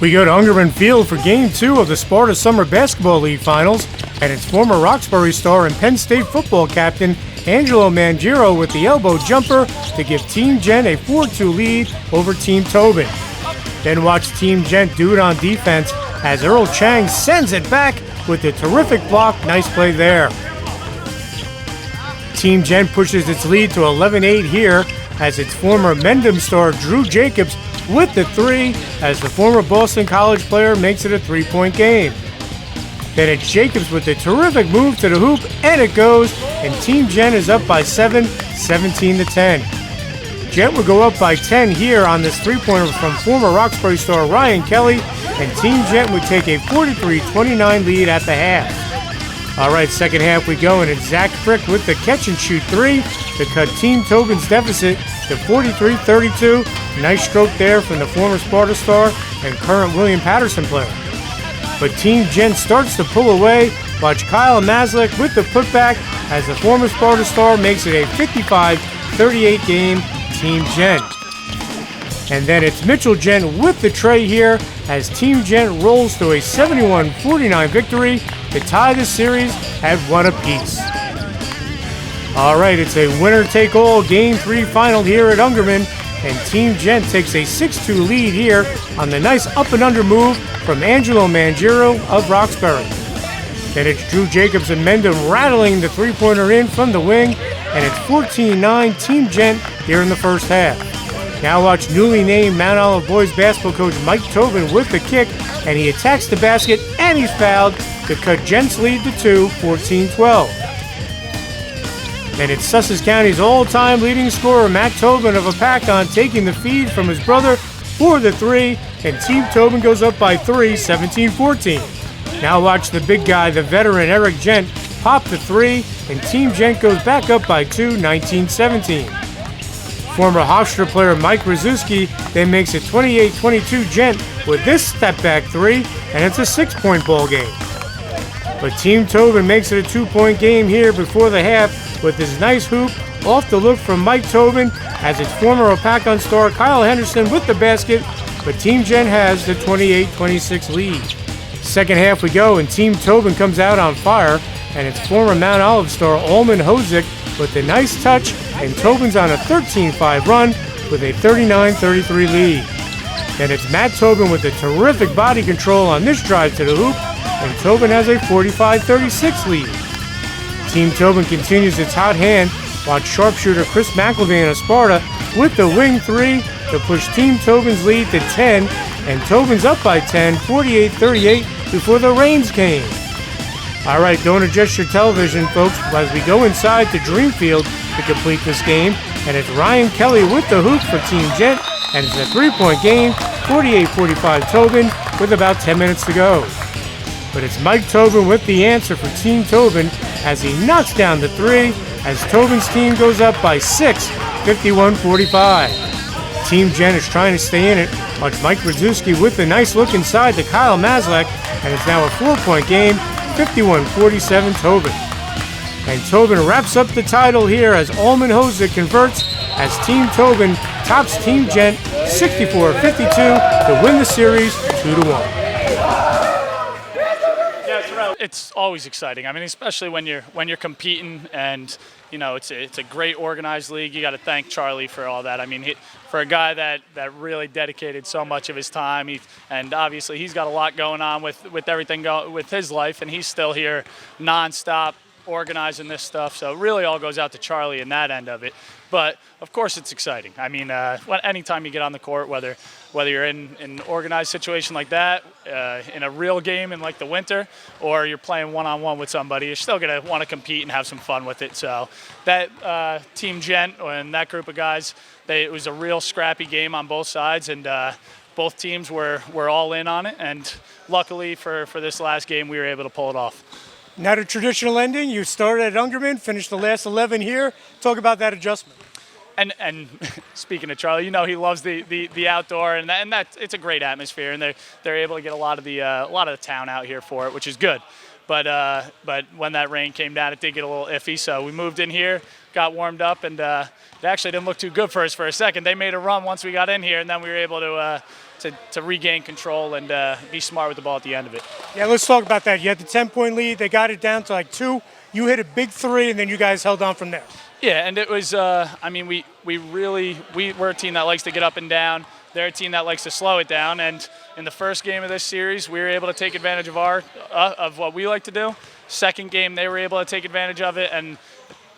We go to Ungerman Field for Game 2 of the Sparta Summer Basketball League Finals, and it's former Roxbury star and Penn State football captain Angelo Mangiero with the elbow jumper to give Team Gent a 4-2 lead over Team Tobin. Then watch Team Gent do it on defense as Earl Chang sends it back with a terrific block. Nice play there. Team Gent pushes its lead to 11-8 here as its former Mendham star Drew Jacobs with the three as the former Boston College player makes it a three-point game. Then it's Jacobs with a terrific move to the hoop, and it goes, and Team Gent is up by 7, 17-10. Gent would go up by 10 here on this three-pointer from former Roxbury star Ryan Kelly, and Team Gent would take a 43-29 lead at the half. All right, second half we go, and it's Zach Frick with the catch-and-shoot three to cut Team Tobin's deficit to 43-32. Nice stroke there from the former Sparta star and current William Patterson player. But Team Gent starts to pull away. Watch Kyle Maslick with the putback as the former Sparta star makes it a 55-38 game, Team Gent. And then it's Mitchell Gent with the tray here as Team Gent rolls to a 71-49 victory to tie the series at 1 apiece. All right, it's a winner-take-all Game 3 final here at Ungerman, and Team Gent takes a 6-2 lead here on the nice up-and-under move from Angelo Mangiero of Roxbury. Then it's Drew Jacobs and Mendham rattling the three-pointer in from the wing, and it's 14-9 Team Gent here in the first half. Now watch newly named Mount Olive boys basketball coach Mike Tobin with the kick, and he attacks the basket, and he's fouled to cut Gent's lead to 2, 14-12. And it's Sussex County's all-time leading scorer, Matt Tobin of Apacon, taking the feed from his brother for the three, and Team Tobin goes up by 3, 17-14. Now watch the big guy, the veteran Eric Gent, pop the three, and Team Gent goes back up by 2, 19-17. Former Hofstra player Mike Rzuski then makes it 28-22 Gent with this step-back three, and it's a 6-point ball game. But Team Tobin makes it a 2-point game here before the half with his nice hoop off the look from Mike Tobin as its former Apacon star Kyle Henderson with the basket, but Team Gent has the 28-26 lead. Second half we go, and Team Tobin comes out on fire, and its former Mount Olive star Allman Hozick with a nice touch, and Tobin's on a 13-5 run with a 39-33 lead. Then it's Matt Tobin with a terrific body control on this drive to the hoop, and Tobin has a 45-36 lead. Team Tobin continues its hot hand. Watch sharpshooter Chris McElvain of Sparta with the wing three to push Team Tobin's lead to 10, and Tobin's up by 10, 48-38 before the rains came. All right, don't adjust your television, folks, as we go inside to Dreamfield to complete this game, and it's Ryan Kelly with the hoop for Team Gent, and it's a three-point game, 48-45 Tobin with about 10 minutes to go. But it's Mike Tobin with the answer for Team Tobin as he knocks down the three as Tobin's team goes up by 6, 51-45. Team Gent is trying to stay in it. Watch Mike Rzuski with the nice look inside to Kyle Maslick, and it's now a 4-point game, 51-47 Tobin. And Tobin wraps up the title here as Allman Hozick converts as Team Tobin tops Team Gent 64-52 to win the series 2-1. It's always exciting. I mean, especially when you're competing, and you know it's a great organized league. You got to thank Charlie for all that. I mean, for a guy that really dedicated so much of his time, and obviously he's got a lot going on with everything with his life, and he's still here nonstop organizing this stuff. So it really all goes out to Charlie in that end of it. But of course, it's exciting. I mean, anytime you get on the court, whether you're in an organized situation like that, in a real game in like the winter, or you're playing one-on-one with somebody, you're still gonna want to compete and have some fun with it. So that Team Gent and that group of guys, it was a real scrappy game on both sides, and both teams were all in on it. And luckily for this last game, we were able to pull it off. Now the traditional ending, you started at Ungerman, finished the last 11 here. Talk about that adjustment. And speaking of Charlie, you know he loves the outdoor, and that it's a great atmosphere, and they're able to get a lot of the town out here for it, which is good. But when that rain came down, it did get a little iffy. So we moved in here, got warmed up, and it actually didn't look too good for us for a second. They made a run once we got in here, and then we were able to to regain control and be smart with the ball at the end of it. Yeah, let's talk about that. You had the 10-point lead. They got it down to like 2. You hit a big 3, and then you guys held on from there. Yeah, and it was, we're a team that likes to get up and down. They're a team that likes to slow it down. And in the first game of this series, we were able to take advantage of of what we like to do. Second game, they were able to take advantage of it. And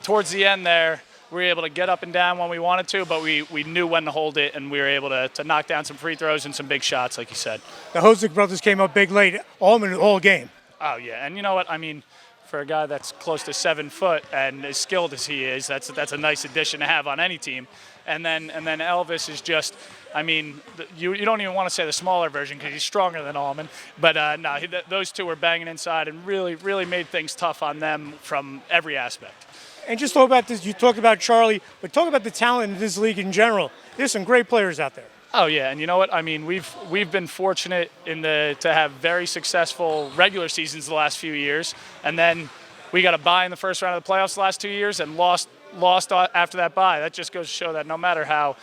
towards the end there, we were able to get up and down when we wanted to, but we knew when to hold it, and we were able to knock down some free throws and some big shots, like you said. The Hosick brothers came up big late, all game. Oh, yeah. And you know what? I mean, for a guy that's close to 7 foot and as skilled as he is, that's a nice addition to have on any team. And then Elvis is just, I mean, you don't even want to say the smaller version because he's stronger than Allman. But no, those two were banging inside and really made things tough on them from every aspect. And just talk about this. You talked about Charlie, but talk about the talent in this league in general. There's some great players out there. Oh yeah, and you know what? I mean, we've been fortunate to have very successful regular seasons the last few years, and then we got a bye in the first round of the playoffs the last 2 years and lost after that bye. That just goes to show that no matter how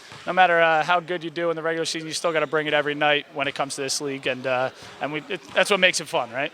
good you do in the regular season, you still got to bring it every night when it comes to this league, and that's what makes it fun, right?